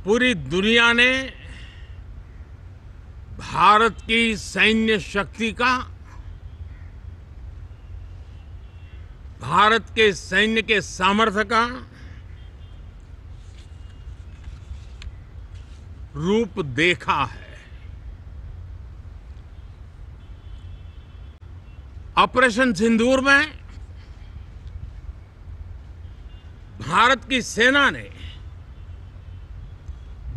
पूरी दुनिया ने भारत की सैन्य शक्ति का, भारत के सैन्य के सामर्थ्य का रूप देखा है। ऑपरेशन सिंदूर में भारत की सेना ने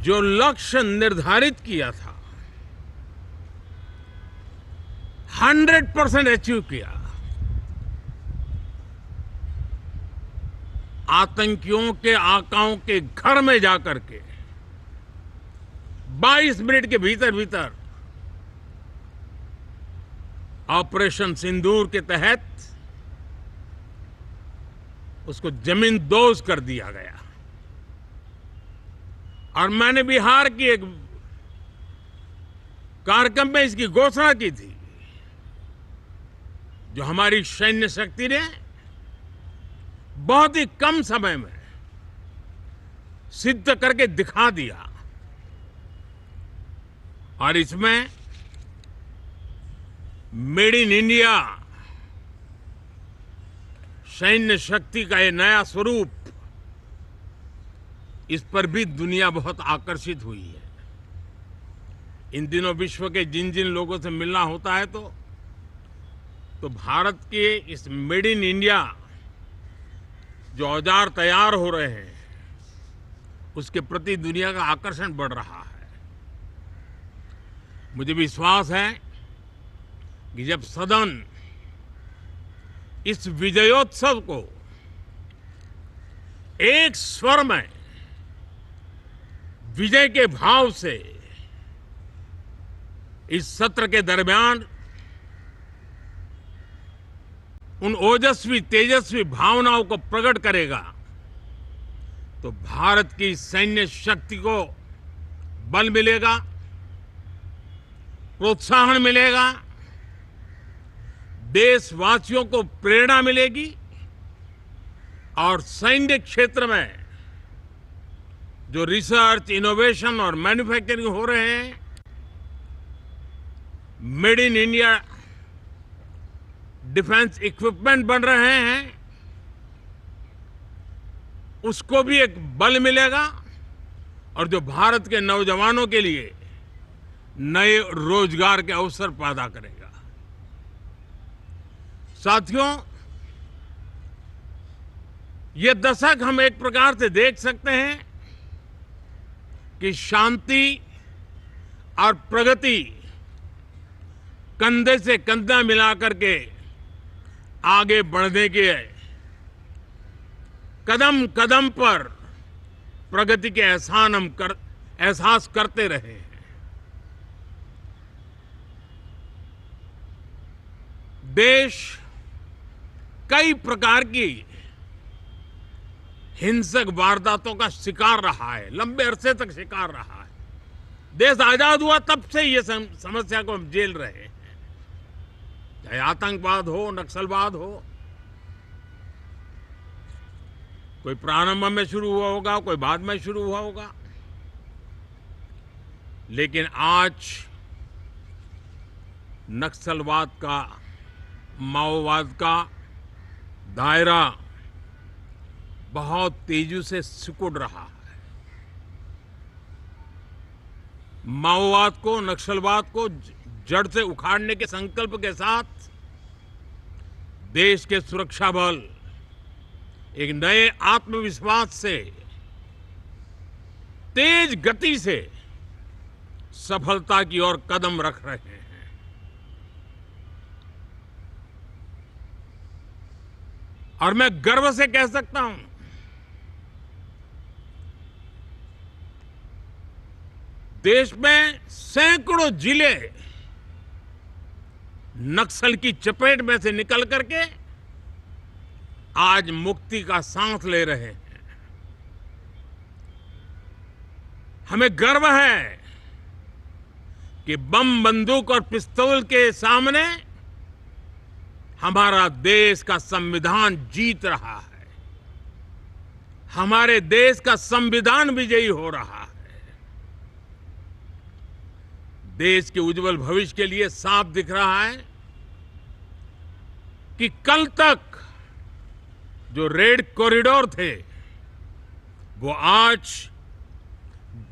जो लक्ष्य निर्धारित किया था 100% अचीव किया। आतंकियों के आकाओं के घर में जाकर के 22 मिनट के भीतर भीतर ऑपरेशन सिंदूर के तहत उसको जमींदोज कर दिया गया। और मैंने बिहार की एक कार्यक्रम में इसकी घोषणा की थी, जो हमारी सैन्य शक्ति ने बहुत ही कम समय में सिद्ध करके दिखा दिया। और इसमें मेड इन इंडिया सैन्य शक्ति का ये नया स्वरूप, इस पर भी दुनिया बहुत आकर्षित हुई है। इन दिनों विश्व के जिन जिन लोगों से मिलना होता है तो भारत के इस मेड इन इंडिया जो औजार तैयार हो रहे हैं, उसके प्रति दुनिया का आकर्षण बढ़ रहा है। मुझे विश्वास है कि जब सदन इस विजयोत्सव को एक स्वर में विजय के भाव से इस सत्र के दरमियान उन ओजस्वी तेजस्वी भावनाओं को प्रकट करेगा, तो भारत की सैन्य शक्ति को बल मिलेगा, प्रोत्साहन मिलेगा, देशवासियों को प्रेरणा मिलेगी और सैन्य क्षेत्र में जो रिसर्च, इनोवेशन और मैन्युफैक्चरिंग हो रहे हैं, made in India defence equipment बन रहे हैं, उसको भी एक बल मिलेगा और जो भारत के नौजवानों के लिए नए रोजगार के अवसर पैदा करेगा। साथियों, ये दशक हम एक प्रकार से देख सकते हैं कि शांति और प्रगति कंधे से कंधा मिलाकर के आगे बढ़ने के कदम कदम पर प्रगति के एहसास करते रहे हैं। देश कई प्रकार की हिंसक वारदातों का शिकार रहा है, लंबे अरसे तक शिकार रहा है। देश आजाद हुआ तब से ये समस्या को हम झेल रहे हैं, चाहे आतंकवाद हो, नक्सलवाद हो। कोई प्रारंभ में शुरू हुआ होगा, कोई बाद में शुरू हुआ होगा, लेकिन आज नक्सलवाद का, माओवाद का दायरा बहुत तेजी से सिकुड़ रहा है। माओवाद को, नक्सलवाद को जड़ से उखाड़ने के संकल्प के साथ देश के सुरक्षा बल एक नए आत्मविश्वास से, तेज गति से सफलता की ओर कदम रख रहे हैं। और मैं गर्व से कह सकता हूं, देश में सैकड़ों जिले नक्सल की चपेट में से निकल करके आज मुक्ति का सांस ले रहे हैं। हमें गर्व है कि बम, बंदूक और पिस्तौल के सामने हमारा देश का संविधान जीत रहा है। हमारे देश का संविधान विजयी हो रहा है। देश के उज्जवल भविष्य के लिए साफ दिख रहा है कि कल तक जो रेड कॉरिडोर थे वो आज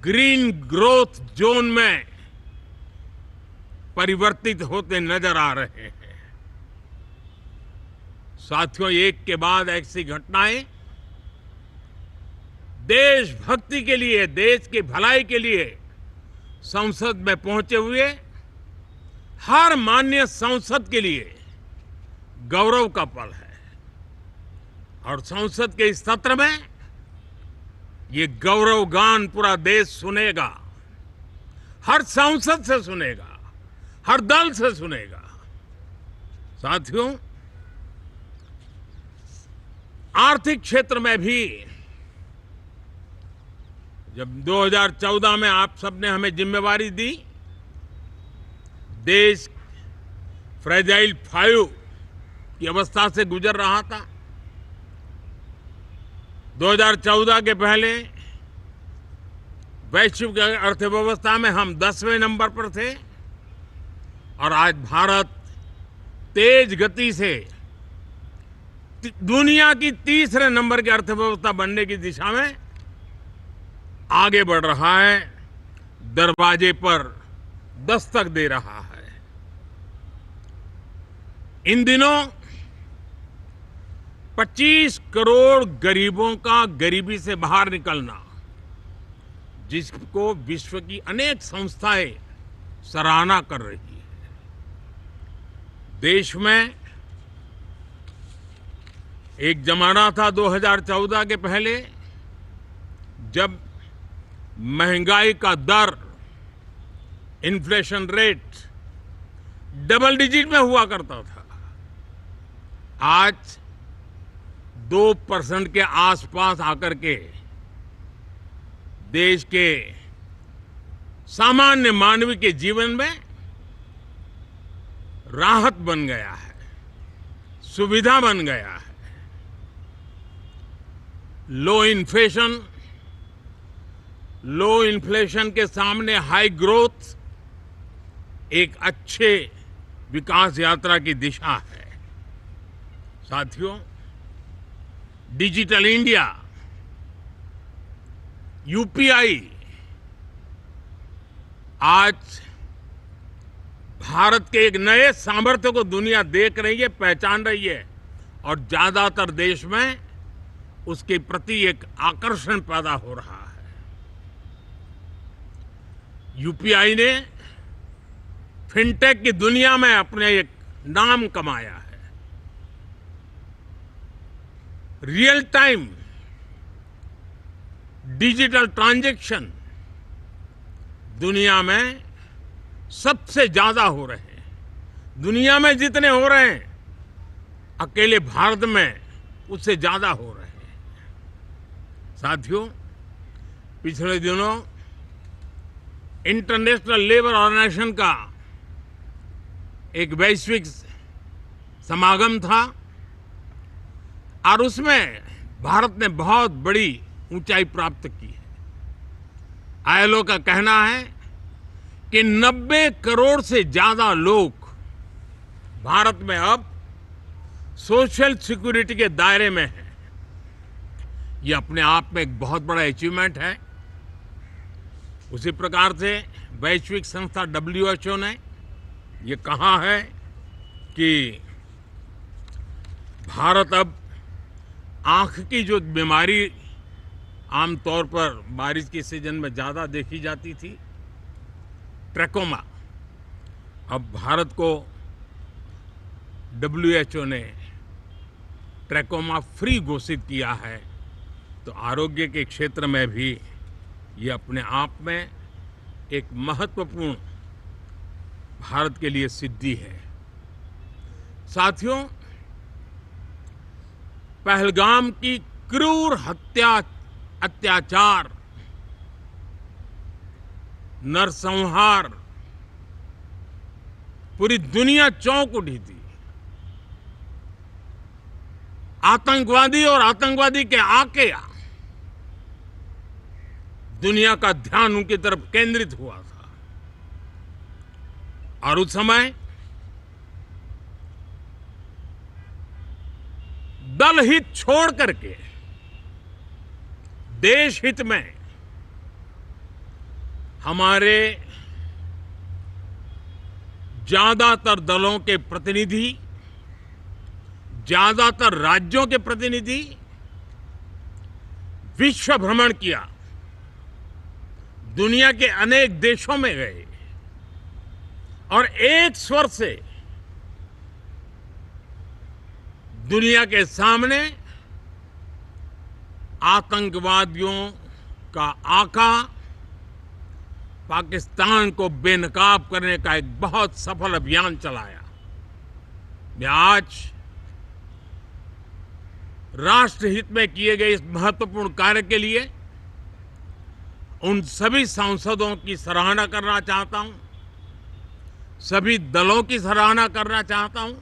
ग्रीन ग्रोथ जोन में परिवर्तित होते नजर आ रहे हैं। साथियों, एक के बाद ऐसी घटनाएं देशभक्ति के लिए, देश की भलाई के लिए संसद में पहुंचे हुए हर माननीय सांसद के लिए गौरव का पल है। और संसद के इस सत्र में ये गौरव गान पूरा देश सुनेगा, हर सांसद से सुनेगा, हर दल से सुनेगा। साथियों, आर्थिक क्षेत्र में भी जब 2014 में आप सबने हमें जिम्मेवारी दी, देश फ्रेजाइल 5 की अवस्था से गुजर रहा था। 2014 के पहले वैश्विक अर्थव्यवस्था में हम 10वें नंबर पर थे और आज भारत तेज गति से दुनिया की तीसरे नंबर की अर्थव्यवस्था बनने की दिशा में आगे बढ़ रहा है, दरवाजे पर दस्तक दे रहा है। इन दिनों 25 करोड़ गरीबों का गरीबी से बाहर निकलना, जिसको विश्व की अनेक संस्थाएं सराहना कर रही है। देश में एक जमाना था 2014 के पहले जब महंगाई का दर, इन्फ्लेशन रेट डबल डिजिट में हुआ करता था। आज 2% के आसपास आकर के देश के सामान्य मानव के जीवन में राहत बन गया है, सुविधा बन गया है। लो इन्फ्लेशन के सामने हाई ग्रोथ एक अच्छे विकास यात्रा की दिशा है। साथियों, डिजिटल इंडिया, यूपीआई आज भारत के एक नए सामर्थ्य को दुनिया देख रही है, पहचान रही है और ज्यादातर देश में उसके प्रति एक आकर्षण पैदा हो रहा है। यूपीआई ने फिनटेक की दुनिया में अपने एक नाम कमाया है। रियल टाइम डिजिटल ट्रांजैक्शन दुनिया में सबसे ज्यादा हो रहे हैं। दुनिया में जितने हो रहे हैं, अकेले भारत में उससे ज्यादा हो रहे हैं। साथियों, पिछले दिनों इंटरनेशनल लेबर ऑर्गेनाइजेशन का एक वैश्विक समागम था और उसमें भारत ने बहुत बड़ी ऊंचाई प्राप्त की है। आईएलओ का कहना है कि 90 करोड़ से ज्यादा लोग भारत में अब सोशल सिक्योरिटी के दायरे में हैं। ये अपने आप में एक बहुत बड़ा अचीवमेंट है। उसी प्रकार से वैश्विक संस्था WHO ने ये कहा है कि भारत अब आंख की जो बीमारी आमतौर पर बारिश के सीजन में ज्यादा देखी जाती थी, ट्रैकोमा, अब भारत को WHO ने ट्रैकोमा फ्री घोषित किया है। तो आरोग्य के क्षेत्र में भी ये अपने आप में एक महत्वपूर्ण भारत के लिए सिद्धि है। साथियों, पहलगाम की क्रूर अत्याचार, नरसंहार पूरी दुनिया चौंक उठी थी। आतंकवादी और आतंकवादी के आके दुनिया का ध्यान उनकी तरफ केंद्रित हुआ था। और उस समय दल हित छोड़ करके देश हित में हमारे ज्यादातर दलों के प्रतिनिधि, ज्यादातर राज्यों के प्रतिनिधि विश्व भ्रमण किया, दुनिया के अनेक देशों में गए और एक स्वर से दुनिया के सामने आतंकवादियों का आका पाकिस्तान को बेनकाब करने का एक बहुत सफल अभियान चलाया। मैं आज राष्ट्र हित में किए गए इस महत्वपूर्ण कार्य के लिए उन सभी सांसदों की सराहना करना चाहता हूं, सभी दलों की सराहना करना चाहता हूं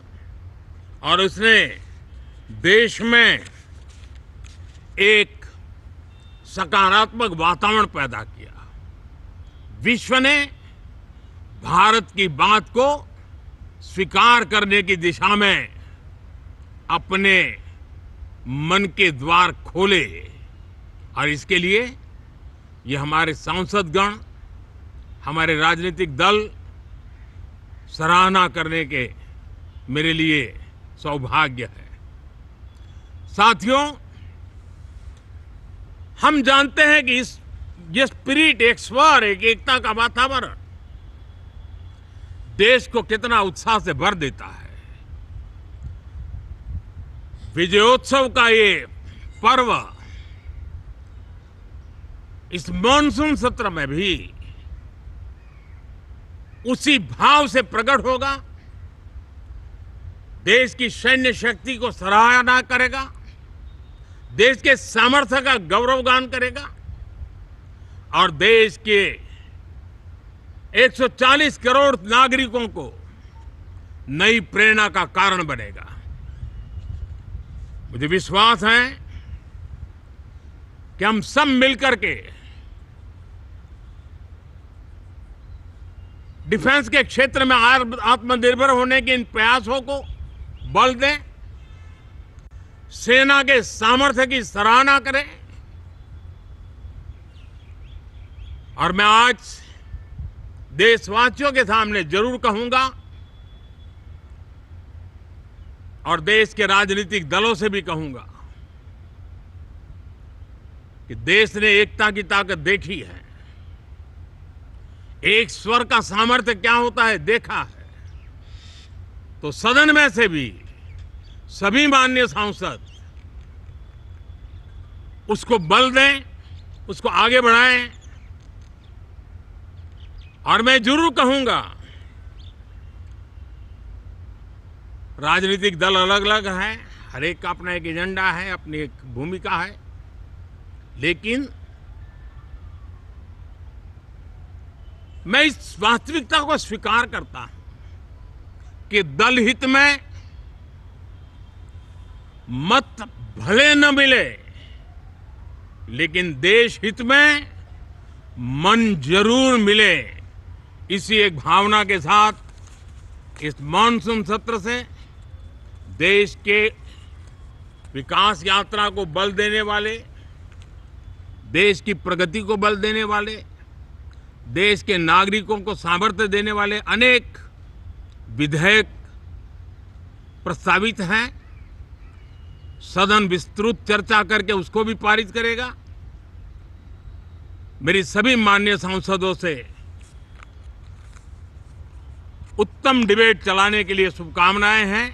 और उसने देश में एक सकारात्मक वातावरण पैदा किया। विश्व ने भारत की बात को स्वीकार करने की दिशा में अपने मन के द्वार खोले और इसके लिए ये हमारे सांसदगण, हमारे राजनीतिक दल सराहना करने के मेरे लिए सौभाग्य है। साथियों, हम जानते हैं कि ये स्पिरिट, एक स्वर, एक एकता का वातावरण देश को कितना उत्साह से भर देता है। विजयोत्सव का ये पर्व इस मॉनसून सत्र में भी उसी भाव से प्रकट होगा। देश की सैन्य शक्ति को सराहना करेगा, देश के सामर्थ्य का गौरवगान करेगा और देश के 140 करोड़ नागरिकों को नई प्रेरणा का कारण बनेगा। मुझे विश्वास है कि हम सब मिलकर के डिफेंस के क्षेत्र में आत्मनिर्भर होने के इन प्रयासों को बल दें, सेना के सामर्थ्य की सराहना करें और मैं आज देशवासियों के सामने जरूर कहूंगा और देश के राजनीतिक दलों से भी कहूंगा कि देश ने एकता की ताकत देखी है, एक स्वर का सामर्थ्य क्या होता है देखा है। तो सदन में से भी सभी माननीय सांसद उसको बल दें, उसको आगे बढ़ाएं और मैं जरूर कहूंगा, राजनीतिक दल अलग अलग हैं, हर एक का अपना एक एजेंडा है, अपनी एक भूमिका है, लेकिन मैं इस वास्तविकता को स्वीकार करता हूं कि दल हित में मत भले न मिले, लेकिन देश हित में मन जरूर मिले। इसी एक भावना के साथ इस मॉनसून सत्र से देश के विकास यात्रा को बल देने वाले, देश की प्रगति को बल देने वाले, देश के नागरिकों को सामर्थ्य देने वाले अनेक विधेयक प्रस्तावित हैं। सदन विस्तृत चर्चा करके उसको भी पारित करेगा। मेरी सभी माननीय सांसदों से उत्तम डिबेट चलाने के लिए शुभकामनाएं हैं।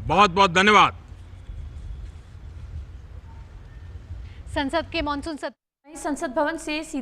बहुत बहुत धन्यवाद। संसद के मॉनसून सत्र, संसद भवन से सीधे